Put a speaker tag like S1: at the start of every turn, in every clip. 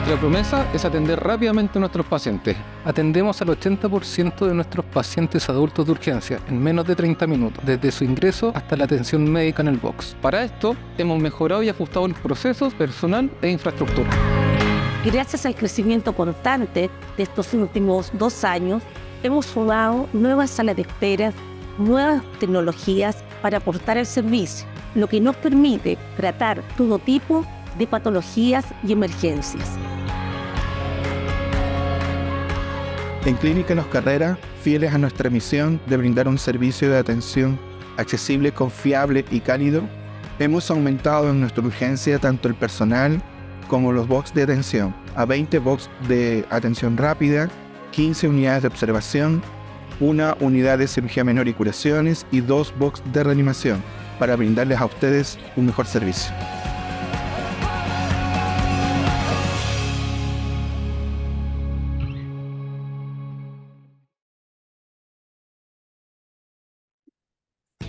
S1: Nuestra promesa es atender rápidamente a nuestros pacientes. Atendemos al 80% de nuestros pacientes adultos de urgencia en menos de 30 minutos, desde su ingreso hasta la atención médica en el box. Para esto, hemos mejorado y ajustado los procesos, personal e infraestructura.
S2: Gracias al crecimiento constante de estos últimos 2 años, hemos sumado nuevas salas de espera, nuevas tecnologías para aportar el servicio, lo que nos permite tratar todo tipo de patologías y emergencias.
S3: En Clínica Los Carreras, fieles a nuestra misión de brindar un servicio de atención accesible, confiable y cálido, hemos aumentado en nuestra urgencia tanto el personal como los box de atención, a 20 box de atención rápida, 15 unidades de observación, 1 unidad de cirugía menor y curaciones y 2 box de reanimación, para brindarles a ustedes un mejor servicio.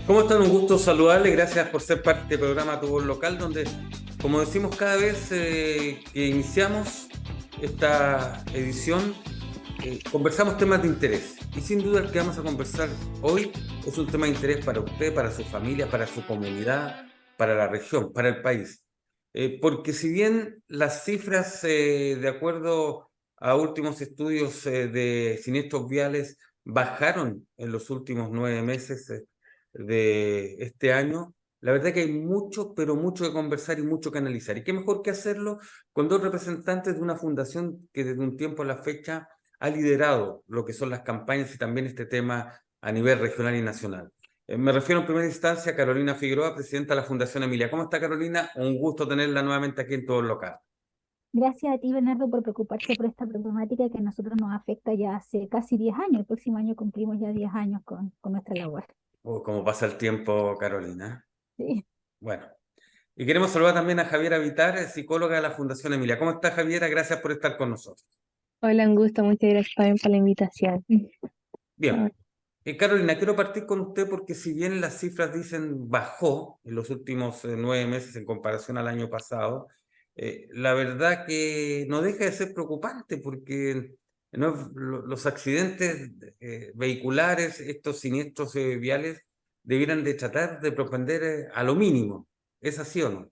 S4: ¿Cómo están? Un gusto saludarles. Gracias por ser parte del programa Tu Voz Local, donde, como decimos cada vez que iniciamos esta edición, conversamos temas de interés. Y sin duda el que vamos a conversar hoy es un tema de interés para usted, para su familia, para su comunidad, para la región, para el país. Porque si bien las cifras, de acuerdo a últimos estudios de siniestros viales, bajaron en los últimos 9 meses, de este año, la verdad que hay mucho, pero mucho que conversar y mucho que analizar. Y qué mejor que hacerlo con 2 representantes de una fundación que desde un tiempo a la fecha ha liderado lo que son las campañas y también este tema a nivel regional y nacional. Me refiero en primera instancia a Carolina Figueroa, presidenta de la Fundación Emilia. ¿Cómo está, Carolina? Un gusto tenerla nuevamente aquí en Todo el Local.
S5: Gracias a ti, Bernardo, por preocuparse por esta problemática que a nosotros nos afecta ya hace casi 10 años. El próximo año cumplimos ya 10 años con nuestra labor.
S4: Cómo pasa el tiempo, Carolina.
S5: Sí.
S4: Bueno, y queremos saludar también a Javiera Vitar, psicóloga de la Fundación Emilia. ¿Cómo está, Javiera? Gracias por estar con nosotros.
S6: Hola, un gusto, muchas gracias también por la invitación.
S4: Bien, Carolina, quiero partir con usted porque si bien las cifras dicen bajó en los últimos 9 meses en comparación al año pasado, la verdad que no deja de ser preocupante porque los accidentes vehiculares, estos siniestros viales, debieran de tratar de propender a lo mínimo. ¿Es así o no?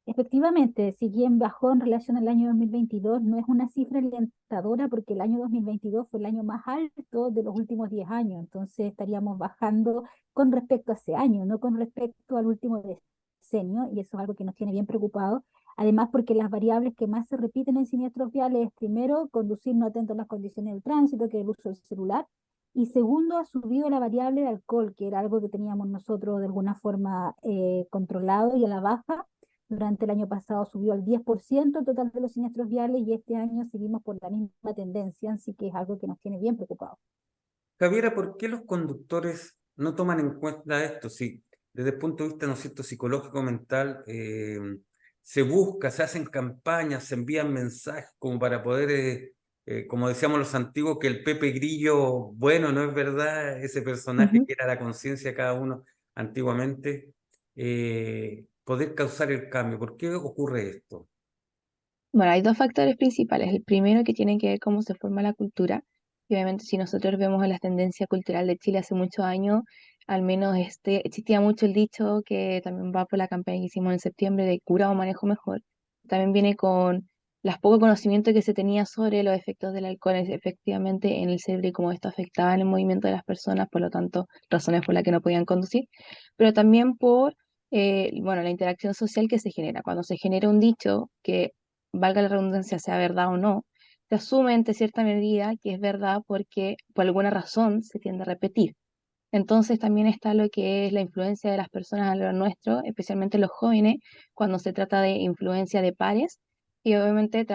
S5: Efectivamente, si bien bajó en relación al año 2022, no es una cifra alentadora porque el año 2022 fue el año más alto de los últimos 10 años, entonces estaríamos bajando con respecto a ese año, no con respecto al último decenio, y eso es algo que nos tiene bien preocupados. Además, porque las variables que más se repiten en siniestros viales es, primero, conducir no atento a las condiciones del tránsito, que es el uso del celular, y segundo, ha subido la variable de alcohol, que era algo que teníamos nosotros de alguna forma controlado y a la baja. Durante el año pasado subió al 10% el total de los siniestros viales y este año seguimos por la misma tendencia, así que es algo que nos tiene bien preocupados.
S4: Javiera, ¿por qué los conductores no toman en cuenta esto? Si desde el punto de vista, ¿no es cierto?, psicológico, mental, se busca, se hacen campañas, se envían mensajes como para poder, como decíamos los antiguos, que el Pepe Grillo, bueno, no es verdad, ese personaje que era la conciencia de cada uno antiguamente, poder causar el cambio. ¿Por qué ocurre esto?
S6: Bueno, hay 2 factores principales. El primero que tiene que ver cómo se forma la cultura. Y obviamente si nosotros vemos en la tendencia cultural de Chile hace muchos años, al menos existía mucho el dicho que también va por la campaña que hicimos en septiembre de cura o manejo mejor. También viene con las poco conocimiento que se tenía sobre los efectos del alcohol efectivamente en el cerebro y cómo esto afectaba en el movimiento de las personas, por lo tanto, razones por las que no podían conducir, pero también por bueno, la interacción social que se genera. Cuando se genera un dicho que valga la redundancia, sea verdad o no, se asume en cierta medida que es verdad porque por alguna razón se tiende a repetir. Entonces también está lo que es la influencia de las personas a lo nuestro, especialmente los jóvenes, cuando se trata de influencia de pares, y obviamente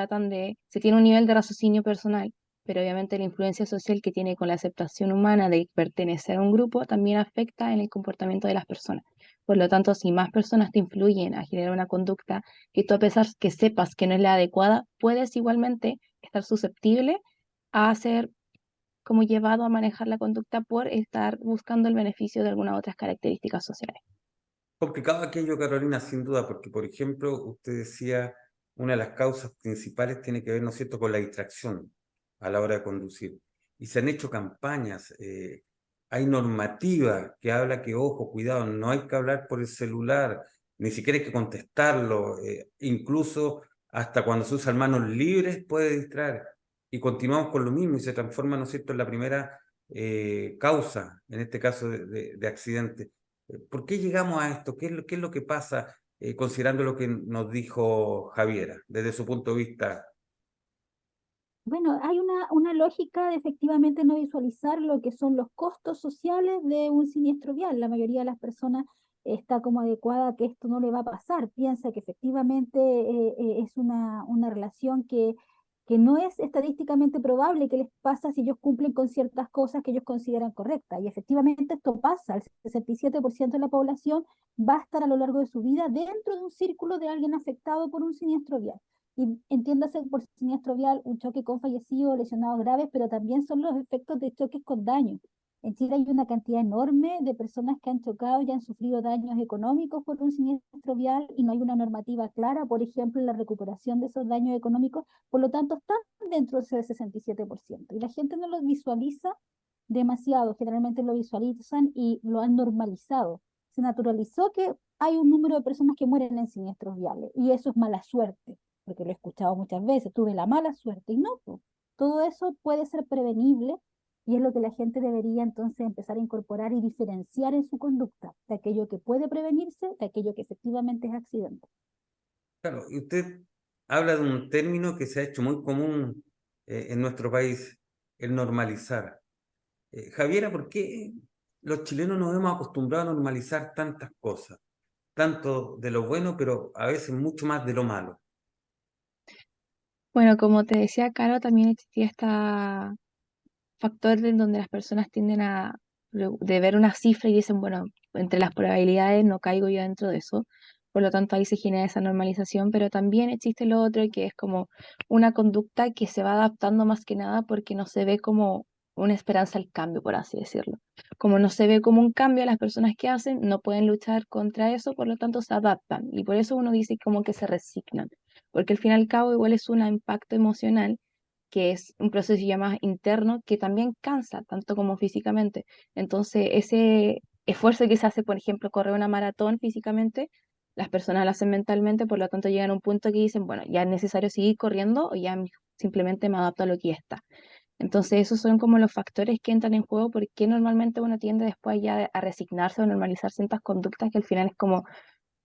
S6: se tiene un nivel de raciocinio personal, pero obviamente la influencia social que tiene con la aceptación humana de pertenecer a un grupo también afecta en el comportamiento de las personas. Por lo tanto, si más personas te influyen a generar una conducta que tú a pesar que sepas que no es la adecuada, puedes igualmente estar susceptible a ser como llevado a manejar la conducta por estar buscando el beneficio de algunas otras características sociales.
S4: Complicado aquello, Carolina, sin duda, porque, por ejemplo, usted decía una de las causas principales tiene que ver, ¿no es cierto?, con la distracción a la hora de conducir. Y se han hecho campañas, hay normativa que habla que, ojo, cuidado, no hay que hablar por el celular, ni siquiera hay que contestarlo, incluso hasta cuando se usan manos libres puede distraer. Y continuamos con lo mismo y se transforma, ¿no es cierto?, en la primera causa, en este caso de accidente. ¿Por qué llegamos a esto? Qué es lo que pasa, considerando lo que nos dijo Javiera, desde su punto de vista?
S5: Bueno, hay una lógica de efectivamente no visualizar lo que son los costos sociales de un siniestro vial. La mayoría de las personas está como adecuada a que esto no le va a pasar. Piensa que efectivamente es una relación que no es estadísticamente probable que les pasa si ellos cumplen con ciertas cosas que ellos consideran correctas. Y efectivamente esto pasa. El 67% de la población va a estar a lo largo de su vida dentro de un círculo de alguien afectado por un siniestro vial. Y entiéndase por siniestro vial un choque con fallecidos, lesionados graves, pero también son los efectos de choques con daño. En Chile hay una cantidad enorme de personas que han chocado y han sufrido daños económicos por un siniestro vial y no hay una normativa clara, por ejemplo, en la recuperación de esos daños económicos, por lo tanto están dentro de ese 67%. Y la gente no lo visualiza demasiado, generalmente lo visualizan y lo han normalizado. Se naturalizó que hay un número de personas que mueren en siniestros viales y eso es mala suerte porque lo he escuchado muchas veces, tuve la mala suerte y no, pues, todo eso puede ser prevenible y es lo que la gente debería entonces empezar a incorporar y diferenciar en su conducta, de aquello que puede prevenirse, de aquello que efectivamente es accidente.
S4: Claro, y usted habla de un término que se ha hecho muy común en nuestro país, el normalizar. Javiera, ¿por qué los chilenos nos hemos acostumbrado a normalizar tantas cosas? Tanto de lo bueno, pero a veces mucho más de lo malo.
S6: Bueno, como te decía, Caro, también existía este factor en donde las personas tienden de ver una cifra y dicen, bueno, entre las probabilidades no caigo yo dentro de eso. Por lo tanto, ahí se genera esa normalización, pero también existe lo otro que es como una conducta que se va adaptando más que nada porque no se ve como una esperanza al cambio, por así decirlo. Como no se ve como un cambio, las personas que hacen no pueden luchar contra eso, por lo tanto se adaptan. Y por eso uno dice como que se resignan, porque al fin y al cabo igual es un impacto emocional que es un proceso ya más interno que también cansa, tanto como físicamente. Entonces, ese esfuerzo que se hace, por ejemplo, correr una maratón físicamente, las personas lo hacen mentalmente, por lo tanto llegan a un punto que dicen, bueno, ya es necesario seguir corriendo o ya simplemente me adapto a lo que ya está. Entonces, esos son como los factores que entran en juego porque normalmente uno tiende después ya a resignarse o normalizar ciertas conductas que al final es como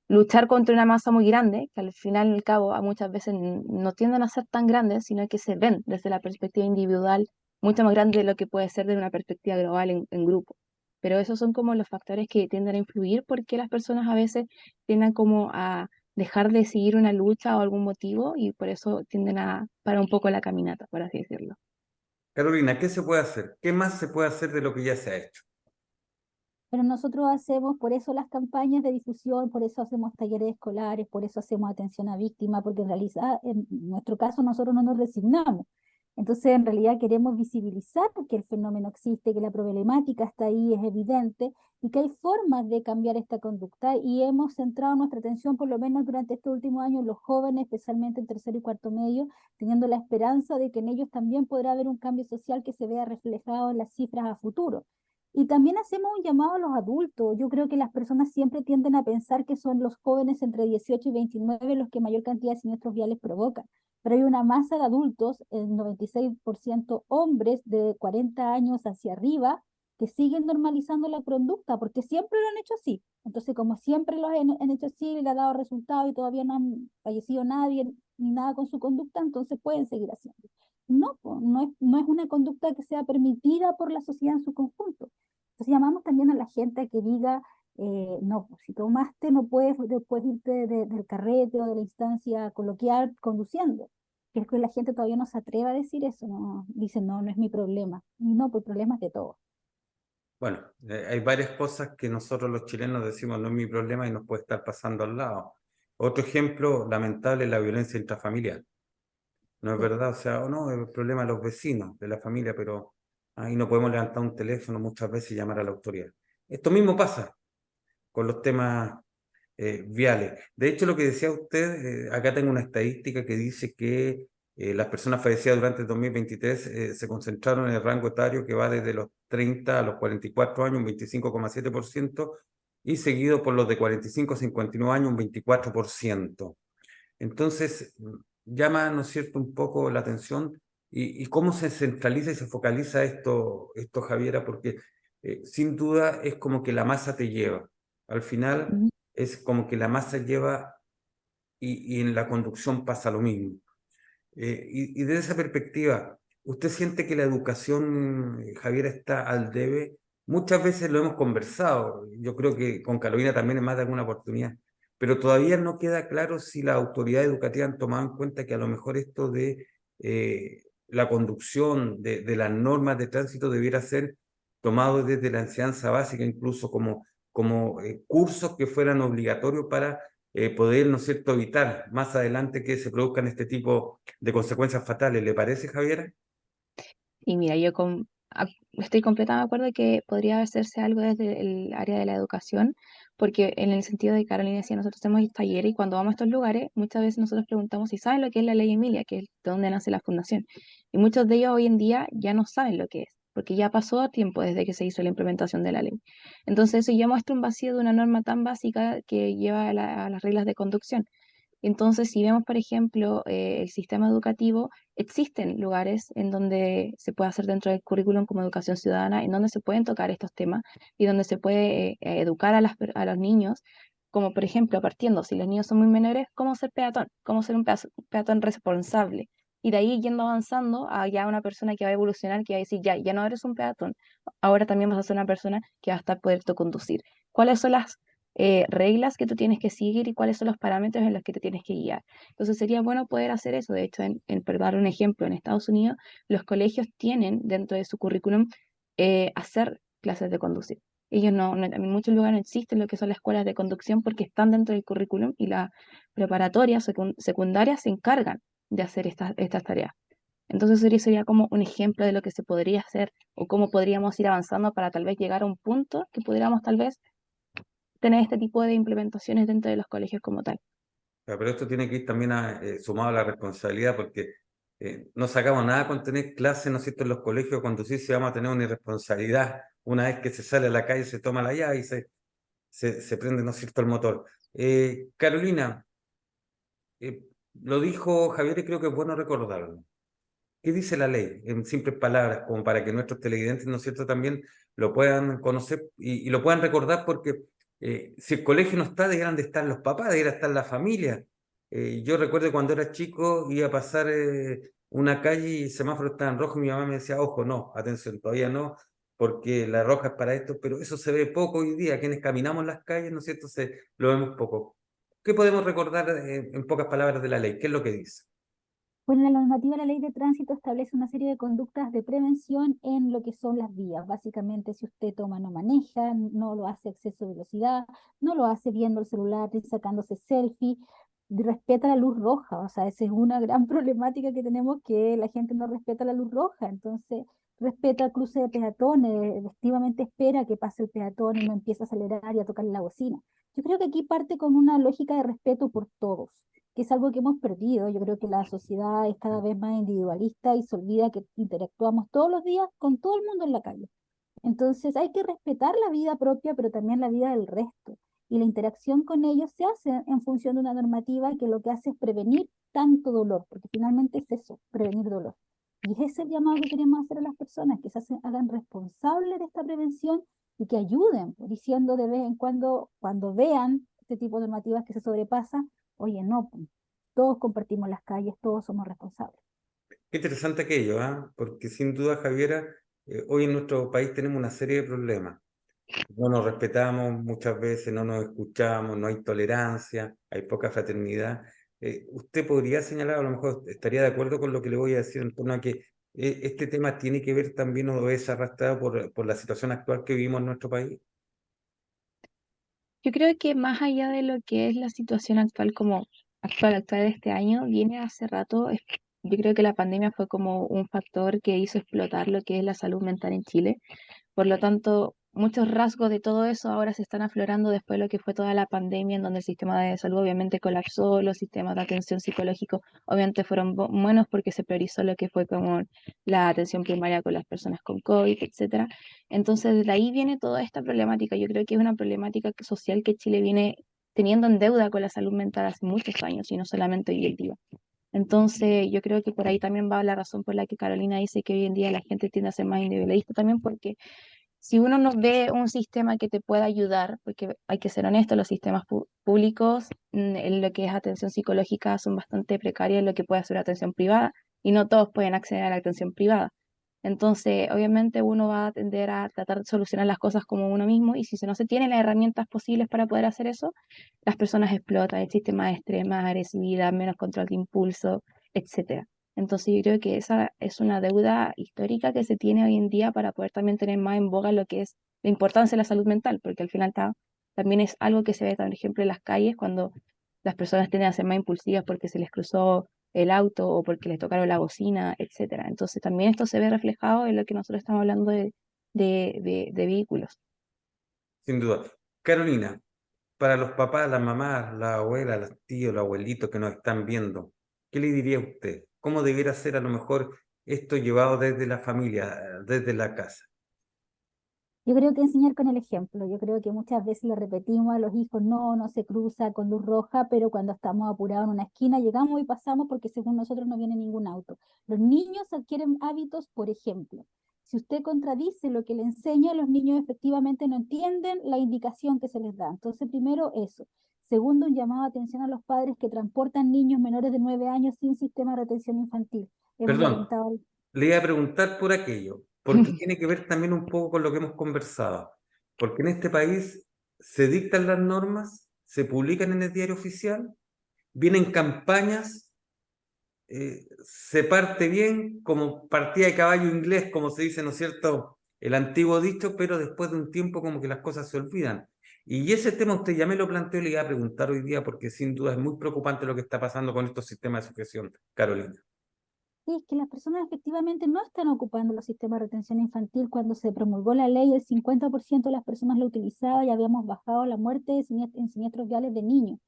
S6: luchar contra una masa muy grande, que al final y al cabo muchas veces no tienden a ser tan grandes, sino que se ven desde la perspectiva individual mucho más grande de lo que puede ser de una perspectiva global en grupo. Pero esos son como los factores que tienden a influir porque las personas a veces tienden como a dejar de seguir una lucha o algún motivo y por eso tienden a parar un poco la caminata, por así decirlo.
S4: Carolina, ¿qué se puede hacer? ¿Qué más se puede hacer de lo que ya se ha hecho?
S5: Pero nosotros hacemos, por eso las campañas de difusión, por eso hacemos talleres escolares, por eso hacemos atención a víctimas, porque en realidad, en nuestro caso, nosotros no nos resignamos. Entonces, en realidad queremos visibilizar que el fenómeno existe, que la problemática está ahí, es evidente, y que hay formas de cambiar esta conducta. Y hemos centrado nuestra atención, por lo menos durante estos últimos años, en los jóvenes, especialmente en tercero y cuarto medio, teniendo la esperanza de que en ellos también podrá haber un cambio social que se vea reflejado en las cifras a futuro. Y también hacemos un llamado a los adultos. Yo creo que las personas siempre tienden a pensar que son los jóvenes entre 18 y 29 los que mayor cantidad de siniestros viales provocan. Pero hay una masa de adultos, el 96% hombres de 40 años hacia arriba, que siguen normalizando la conducta porque siempre lo han hecho así. Entonces, como siempre lo han hecho así, le ha dado resultado y todavía no han fallecido nadie ni nada con su conducta, entonces pueden seguir haciendo. No, no es una conducta que sea permitida por la sociedad en su conjunto. Entonces llamamos también a la gente a que diga, no, pues, si tomaste no puedes después irte del carrete o de la instancia coloquial conduciendo. Que es que la gente todavía no se atreve a decir eso, no, dicen, no, no es mi problema. Y no, pues el problema es de todos.
S4: Bueno, hay varias cosas que nosotros los chilenos decimos no es mi problema y nos puede estar pasando al lado. Otro ejemplo lamentable es la violencia intrafamiliar. No es
S5: Sí.
S4: verdad, o sea, o no, es el problema de los vecinos, de la familia, pero ahí no podemos levantar un teléfono muchas veces y llamar a la autoridad. Esto mismo pasa con los temas viales. De hecho, lo que decía usted, acá tengo una estadística que dice que las personas fallecidas durante el 2023 se concentraron en el rango etario que va desde los 30 a los 44 años, un 25,7%, y seguido por los de 45 a 59 años, un 24%. Entonces, llama, ¿no es cierto?, un poco la atención y cómo se centraliza y se focaliza esto, Javiera, porque sin duda es como que la masa te lleva. Al final
S6: Ujú.
S4: es como que la masa lleva y en la conducción pasa lo mismo. Y desde esa perspectiva, ¿usted siente que la educación, Javiera, está al debe? Muchas veces lo hemos conversado, yo creo que con Carolina también en más de alguna oportunidad, pero todavía no queda claro si las autoridades educativas han tomado en cuenta que a lo mejor esto de la conducción, de las normas de tránsito debiera ser tomado desde la enseñanza básica, incluso como cursos que fueran obligatorios para poder, ¿no es cierto?, evitar más adelante que se produzcan este tipo de consecuencias fatales. ¿Le parece, Javiera?
S6: Y mira, estoy completamente de acuerdo que podría hacerse algo desde el área de la educación, porque en el sentido de Carolina decía, nosotros hacemos talleres y cuando vamos a estos lugares, muchas veces nosotros preguntamos si saben lo que es la ley Emilia, que es de donde nace la fundación. Y muchos de ellos hoy en día ya no saben lo que es, porque ya pasó tiempo desde que se hizo la implementación de la ley. Entonces eso ya muestra un vacío de una norma tan básica que lleva a las reglas de conducción. Entonces, si vemos, por ejemplo, el sistema educativo, existen lugares en donde se puede hacer dentro del currículum como educación ciudadana, en donde se pueden tocar estos temas y donde se puede educar a los niños, como por ejemplo, partiendo, si los niños son muy menores, cómo ser peatón, cómo ser un peatón responsable. Y de ahí yendo avanzando a ya una persona que va a evolucionar, que va a decir, ya no eres un peatón, ahora también vas a ser una persona que va a estar poder conducir. ¿Cuáles son las reglas que tú tienes que seguir y cuáles son los parámetros en los que te tienes que guiar? Entonces sería bueno poder hacer eso. De hecho, por dar un ejemplo, en Estados Unidos los colegios tienen dentro de su currículum hacer clases de conducir. Ellos en muchos lugares no existen lo que son las escuelas de conducción porque están dentro del currículum y la preparatoria secundaria se encargan de hacer estas tareas. Entonces sería como un ejemplo de lo que se podría hacer o cómo podríamos ir avanzando para tal vez llegar a un punto que pudiéramos tal vez tener este tipo de implementaciones dentro de los colegios como tal.
S4: Pero esto tiene que ir también sumado a la responsabilidad, porque no sacamos nada con tener clases, ¿no es cierto?, en los colegios de conducir, si vamos a tener una irresponsabilidad una vez que se sale a la calle, se toma la llave y se prende, ¿no es cierto?, el motor. Carolina, lo dijo Javier y creo que es bueno recordarlo. ¿Qué dice la ley? En simples palabras, como para que nuestros televidentes, ¿no es cierto?, también lo puedan conocer y lo puedan recordar, porque si el colegio no está, deberían de estar los papás, debería estar la familia. Yo recuerdo cuando era chico, iba a pasar una calle y el semáforo estaba en rojo y mi mamá me decía, ojo, no, atención, todavía no, porque la roja es para esto, pero eso se ve poco hoy día. Quienes caminamos las calles, ¿no es cierto?, lo vemos poco. ¿Qué podemos recordar en pocas palabras de la ley? ¿Qué es lo que dice?
S5: Bueno, la normativa de la ley de tránsito establece una serie de conductas de prevención en lo que son las vías. Básicamente, si usted toma, no maneja, no lo hace a exceso de velocidad, no lo hace viendo el celular ni sacándose selfie, respeta la luz roja. O sea, esa es una gran problemática que tenemos, que la gente no respeta la luz roja. Entonces, respeta el cruce de peatones, efectivamente espera que pase el peatón y no empieza a acelerar y a tocarle la bocina. Yo creo que aquí parte con una lógica de respeto por todos, que es algo que hemos perdido. Yo creo que la sociedad es cada vez más individualista y se olvida que interactuamos todos los días con todo el mundo en la calle. Entonces hay que respetar la vida propia, pero también la vida del resto. Y la interacción con ellos se hace en función de una normativa que lo que hace es prevenir tanto dolor, porque finalmente es eso, prevenir dolor. Y es ese el llamado que queremos hacer a las personas, que hagan responsables de esta prevención y que ayuden, pues, diciendo de vez en cuando vean este tipo de normativas que se sobrepasan, oye, no, pues, todos compartimos las calles, todos somos responsables.
S4: Qué interesante aquello, ¿ah? Porque sin duda, Javiera, hoy en nuestro país tenemos una serie de problemas. No nos respetamos muchas veces, no nos escuchamos, no hay tolerancia, hay poca fraternidad. ¿Usted podría señalar, a lo mejor estaría de acuerdo con lo que le voy a decir en torno a que este tema tiene que ver también o es arrastrado por la situación actual que vivimos en nuestro país?
S6: Yo creo que más allá de lo que es la situación actual como actual de este año, viene hace rato. Yo creo que la pandemia fue como un factor que hizo explotar lo que es la salud mental en Chile. Por lo tanto, muchos rasgos de todo eso ahora se están aflorando después de lo que fue toda la pandemia, en donde el sistema de salud obviamente colapsó, los sistemas de atención psicológico obviamente fueron buenos porque se priorizó lo que fue como la atención primaria con las personas con COVID, etcétera. Entonces, de ahí viene toda esta problemática. Yo creo que es una problemática social que Chile viene teniendo en deuda con la salud mental hace muchos años y no solamente hoy en día. Entonces, yo creo que por ahí también va la razón por la que Carolina dice que hoy en día la gente tiende a ser más individualista también, porque si uno no ve un sistema que te pueda ayudar, porque hay que ser honesto, los sistemas públicos en lo que es atención psicológica son bastante precarios en lo que puede hacer atención privada y no todos pueden acceder a la atención privada. Entonces, obviamente uno va a tender a tratar de solucionar las cosas como uno mismo y si no se tienen las herramientas posibles para poder hacer eso, las personas explotan, existe más estrés, más agresividad, menos control de impulso, etcétera. Entonces yo creo que esa es una deuda histórica que se tiene hoy en día para poder también tener más en boga lo que es la importancia de la salud mental, porque al final también es algo que se ve, por ejemplo, en las calles cuando las personas tienden a ser más impulsivas porque se les cruzó el auto o porque les tocaron la bocina, etcétera. Entonces también esto se ve reflejado en lo que nosotros estamos hablando de vehículos.
S4: Sin duda. Carolina, para los papás, las mamás, la abuela, los tíos, los abuelitos que nos están viendo, ¿qué le diría a usted? ¿Cómo debiera ser a lo mejor esto llevado desde la familia, desde la casa?
S5: Yo creo que enseñar con el ejemplo. Yo creo que muchas veces le repetimos a los hijos, no, no se cruza con luz roja, pero cuando estamos apurados en una esquina llegamos y pasamos porque según nosotros no viene ningún auto. Los niños adquieren hábitos, por ejemplo. Si usted contradice lo que le enseña, los niños efectivamente no entienden la indicación que se les da. Entonces, primero eso. Segundo, un llamado de atención a los padres que transportan niños menores de 9 años sin sistema de retención infantil. Hemos
S4: Perdón,
S5: lamentado.
S4: le iba a preguntar por aquello, porque tiene que ver también un poco con lo que hemos conversado, porque en este país se dictan las normas, se publican en el diario oficial, vienen campañas, se parte bien, como partida de caballo inglés, como se dice, ¿no es cierto?, el antiguo dicho, pero después de un tiempo como que las cosas se olvidan. Y ese tema usted ya me lo planteó y le iba a preguntar hoy día, porque sin duda es muy preocupante lo que está pasando con estos sistemas de sujeción, Carolina.
S5: Sí, es que las personas efectivamente no están ocupando los sistemas de retención infantil. Cuando se promulgó la ley, el 50% de las personas lo utilizaba y habíamos bajado la muerte en siniestros viales de niños.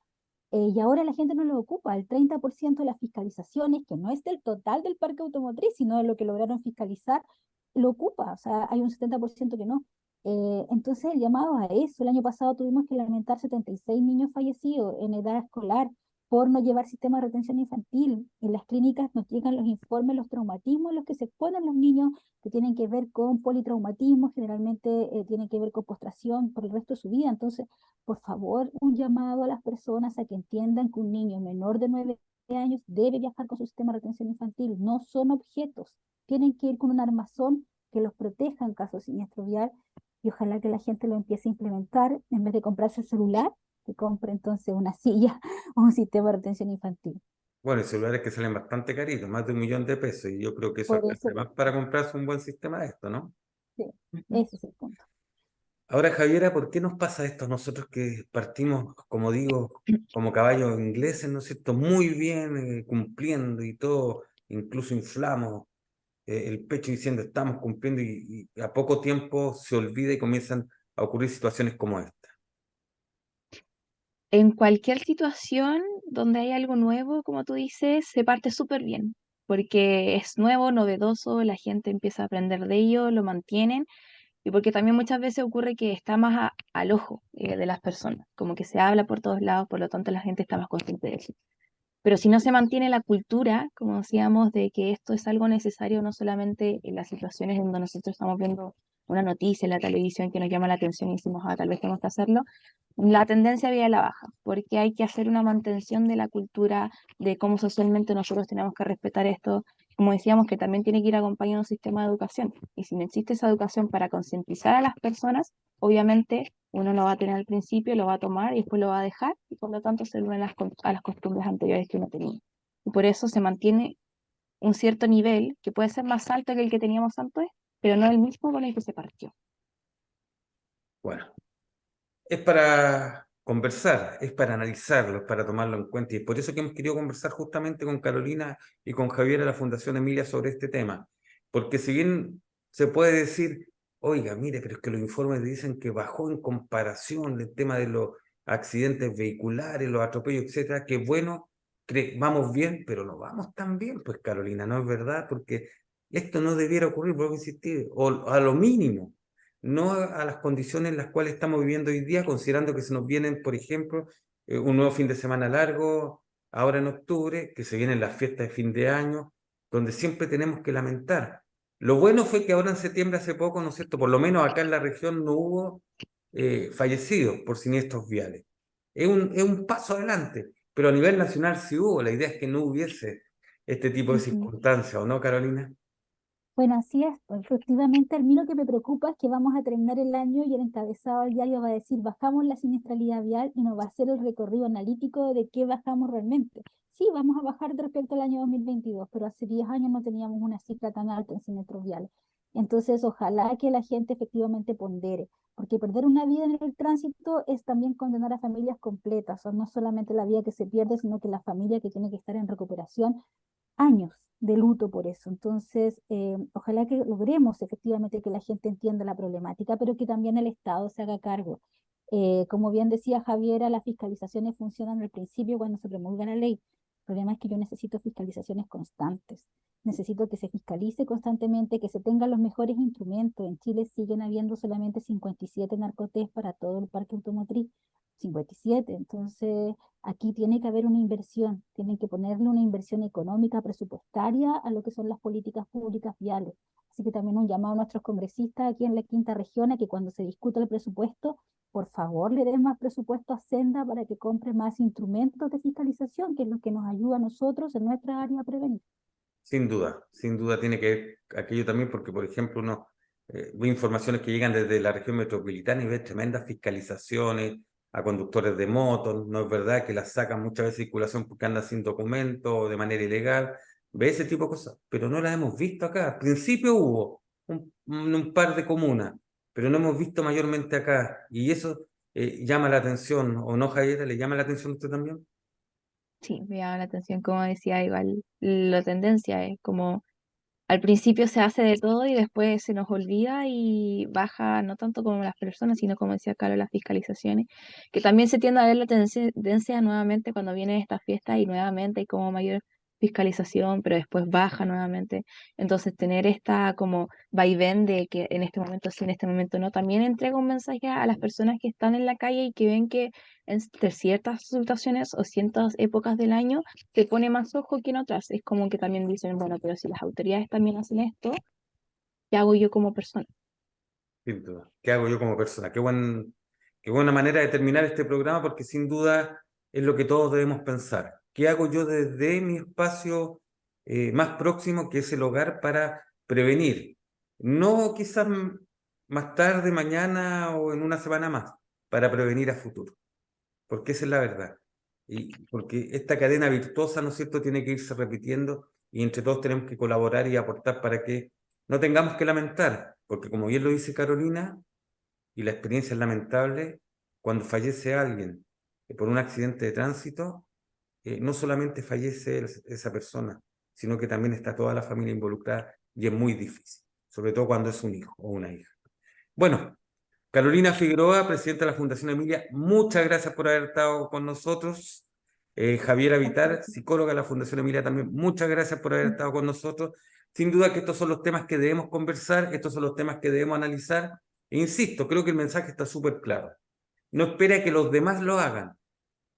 S5: Y ahora la gente no lo ocupa. El 30% de las fiscalizaciones, que no es del total del parque automotriz, sino de lo que lograron fiscalizar, lo ocupa. O sea, hay un 70% que no. Entonces, el llamado a eso. El año pasado tuvimos que lamentar 76 niños fallecidos en edad escolar por no llevar sistema de retención infantil. En las clínicas nos llegan los informes, los traumatismos en los que se exponen los niños, que tienen que ver con politraumatismo, generalmente tienen que ver con postración por el resto de su vida. Entonces, por favor, un llamado a las personas a que entiendan que un niño menor de 9 años debe viajar con su sistema de retención infantil. No son objetos, tienen que ir con un armazón que los proteja en caso de siniestro vial y ojalá que la gente lo empiece a implementar en vez de comprarse el celular, que compre entonces una silla o un sistema de retención infantil.
S4: Bueno, hay celulares que salen bastante caritos, más de 1 millón de pesos, y yo creo que eso
S5: Por
S4: alcanza
S5: eso,
S4: más para comprarse un buen sistema de esto, ¿no?
S5: sí,
S6: Ujú.
S5: ese es el punto.
S4: Ahora, Javiera, ¿por qué nos pasa esto? Nosotros que partimos, como digo, como caballos ingleses, ¿no es cierto? Muy bien, cumpliendo y todo, incluso inflamos el pecho diciendo estamos cumpliendo y a poco tiempo se olvida y comienzan a ocurrir situaciones como esta.
S6: En cualquier situación donde hay algo nuevo, como tú dices, se parte súper bien, porque es nuevo, novedoso, la gente empieza a aprender de ello, lo mantienen, y porque también muchas veces ocurre que está más al ojo de las personas, como que se habla por todos lados, por lo tanto la gente está más consciente de eso. Pero si no se mantiene la cultura, como decíamos, de que esto es algo necesario no solamente en las situaciones en donde nosotros estamos viendo una noticia en la televisión que nos llama la atención y decimos, ah, tal vez tenemos que hacerlo, la tendencia viene a la baja, porque hay que hacer una mantención de la cultura, de cómo socialmente nosotros tenemos que respetar esto, como decíamos, que también tiene que ir acompañado de un sistema de educación. Y si no existe esa educación para concientizar a las personas, obviamente uno lo va a tener al principio, lo va a tomar y después lo va a dejar, y por lo tanto se vuelven a las costumbres anteriores que uno tenía. Y por eso se mantiene un cierto nivel que puede ser más alto que el que teníamos antes, pero no el mismo con el que se partió.
S4: Bueno, es para conversar, es para analizarlo, es para tomarlo en cuenta. Y es por eso que hemos querido conversar justamente con Carolina y con Javier de la Fundación Emilia sobre este tema. Porque si bien se puede decir, oiga, mire, pero es que los informes dicen que bajó en comparación del tema de los accidentes vehiculares, los atropellos, etcétera, que bueno, vamos bien, pero no vamos tan bien, pues Carolina, no es verdad, porque esto no debiera ocurrir, vuelvo a insistir, o a lo mínimo, no a las condiciones en las cuales estamos viviendo hoy día, considerando que se nos vienen, por ejemplo, un nuevo fin de semana largo, ahora en octubre, que se vienen las fiestas de fin de año, donde siempre tenemos que lamentar. Lo bueno fue que ahora en septiembre, hace poco, ¿no es cierto?, por lo menos acá en la región no hubo fallecidos por siniestros viales. Es un paso adelante, pero a nivel nacional sí hubo. La idea es que no hubiese este tipo de circunstancias, ¿o no, Carolina?
S5: Bueno, así es, pues, efectivamente, a mí lo que me preocupa es que vamos a terminar el año y el encabezado del diario va a decir bajamos la siniestralidad vial y no va a ser el recorrido analítico de qué bajamos realmente. Sí, vamos a bajar respecto al año 2022, pero hace 10 años no teníamos una cifra tan alta en siniestros viales. Entonces, ojalá que la gente efectivamente pondere, porque perder una vida en el tránsito es también condenar a familias completas, o sea, no solamente la vida que se pierde, sino que la familia que tiene que estar en recuperación años de luto por eso. Entonces, ojalá que logremos efectivamente que la gente entienda la problemática, pero que también el Estado se haga cargo. Como bien decía Javiera, las fiscalizaciones funcionan al principio cuando se promulga la ley. El problema es que yo necesito fiscalizaciones constantes. Necesito que se fiscalice constantemente, que se tengan los mejores instrumentos. En Chile siguen habiendo solamente 57 narcotés para todo el parque automotriz. 57. Entonces, aquí tiene que haber una inversión, tienen que ponerle una inversión económica, presupuestaria a lo que son las políticas públicas viales. Así que también un llamado a nuestros congresistas aquí en la quinta región a que cuando se discuta el presupuesto, por favor le den más presupuesto a Senda para que compre más instrumentos de fiscalización, que es lo que nos ayuda a nosotros en nuestra área a prevenir.
S4: Sin duda tiene que ver aquello también, porque por ejemplo uno ve informaciones que llegan desde la región metropolitana y ve tremendas fiscalizaciones a conductores de motos, no es verdad que las sacan muchas veces de circulación porque andan sin documento o de manera ilegal, ve ese tipo de cosas, pero no las hemos visto acá. Al principio hubo un par de comunas, pero no hemos visto mayormente acá, y eso llama la atención, ¿o no, Javier? ¿Le llama la atención a usted también?
S6: Sí, me llama la atención, como decía, igual la tendencia es como al principio se hace de todo y después se nos olvida y baja no tanto como las personas, sino como decía Carlos, las fiscalizaciones, que también se tiende a ver la tendencia nuevamente cuando vienen estas fiestas y nuevamente hay como mayor fiscalización, pero después baja nuevamente. Entonces tener esta como vaivén de que en este momento sí, en este momento no, también entrega un mensaje a las personas que están en la calle y que ven que entre ciertas situaciones o ciertas épocas del año se pone más ojo que en otras. Es como que también dicen, bueno, pero si las autoridades también hacen esto, ¿qué hago yo como persona?
S4: Sin duda. ¿Qué hago yo como persona? Qué buena manera de terminar este programa, porque sin duda es lo que todos debemos pensar. ¿Qué hago yo desde mi espacio más próximo, que es el hogar, para prevenir? No quizás más tarde, mañana o en una semana más, para prevenir a futuro, porque esa es la verdad. Y porque esta cadena virtuosa, ¿no es cierto?, tiene que irse repitiendo y entre todos tenemos que colaborar y aportar para que no tengamos que lamentar, porque como bien lo dice Carolina, y la experiencia es lamentable, cuando fallece alguien por un accidente de tránsito, no solamente fallece esa persona, sino que también está toda la familia involucrada y es muy difícil, sobre todo cuando es un hijo o una hija. Bueno, Carolina Figueroa, presidenta de la Fundación Emilia, muchas gracias por haber estado con nosotros. Javiera Vitar, psicóloga de la Fundación Emilia, también muchas gracias por haber estado con nosotros. Sin duda que estos son los temas que debemos conversar, estos son los temas que debemos analizar. E insisto, creo que el mensaje está súper claro. No espere a que los demás lo hagan.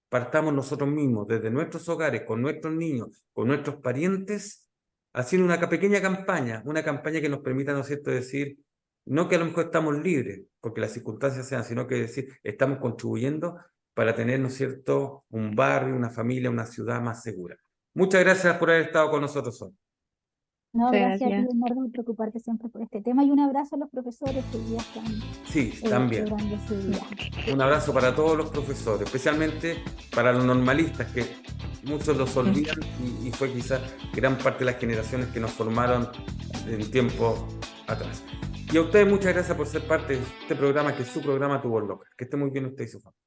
S4: Partamos nosotros mismos, desde nuestros hogares, con nuestros niños, con nuestros parientes, haciendo una pequeña campaña, una campaña que nos permita, ¿no es cierto?, decir, no que a lo mejor estamos libres, porque las circunstancias sean, sino que decir, estamos contribuyendo para tener, ¿no es cierto?, un barrio, una familia, una ciudad más segura. Muchas gracias por haber estado con nosotros hoy.
S5: No,
S6: Muchas
S5: gracias a ti,
S6: gracias.
S5: Bernardo, por preocuparte siempre por este tema y un abrazo a los profesores que hoy día están
S4: Sí, también.
S5: logrando su día.
S4: Un abrazo para todos los profesores, especialmente para los normalistas, que muchos los olvidan y fue quizás gran parte de las generaciones que nos formaron en tiempo atrás. Y a ustedes muchas gracias por ser parte de este programa, que es su programa Tu Voz Local. Que esté muy bien usted y su familia.